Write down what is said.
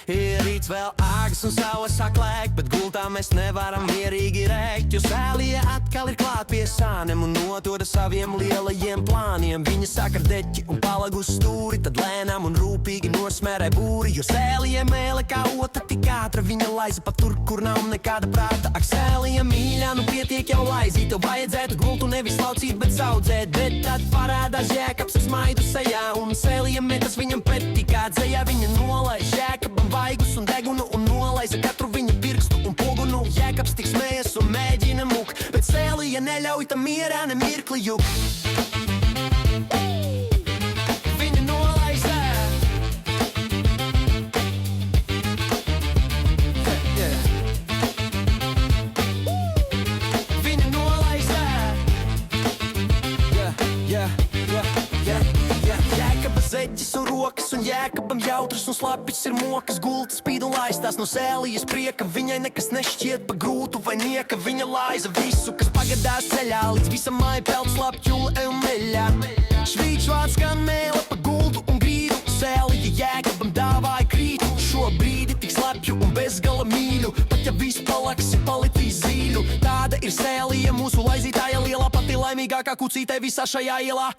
Ir rīts vēl āgas un saula saklēk, bet gultā mēs nevaram mierīgi rēkt, jo sēlija atkal ir klāt pie sāniem un notoda saviem lielajiem plāniem. Viņa saka ar deķi un palagu uz stūri, tad lēnām un rūpīgi nosmērē būri, jo sēlija mēle kā otra tik ātra, viņa laiza pa tur, kur nav nekāda prāta. Ak, sēlija mīļā, nu pietiek jau laizīt, tev vajadzētu gultu nevis laucīt, bet saudzēt, bet tad parādās Jēkabs ar smaidu sejā, un sēlija metas viņam pretī kā dzējā. Viņa nolaiž Jēkabam vaigus un degunu un nolaiza katru viņa pirkstu un pogunu. Jēkabs tik smējas un mēģina muk, bet sēlija neļauj tam mierā ne mirkli juk. Viņa nolaiza Viņa nolaiza Jēkaba zeķis un rokas un Jēkabam jautras un slapis ir mokas, gulta spīd un laistās no sēlijas prieka. Viņai nekas nešķiet pa grūtu vai nieka, viņa laiza visu, kas pagadās ceļā, līdz visam māja peld slapjula un meļā. Švīč vārds gan mēle pa gultu un grīdu, sēlija Jēkabam dāvāja krītu. Šo brīdi tik slapju un bezgala mīļu, pat ja viss palaksi palitīs zīļu. Tāda ir sēlija, mūsu laizītāja lielā, pati laimīgākā kucītē visā šajā ielā.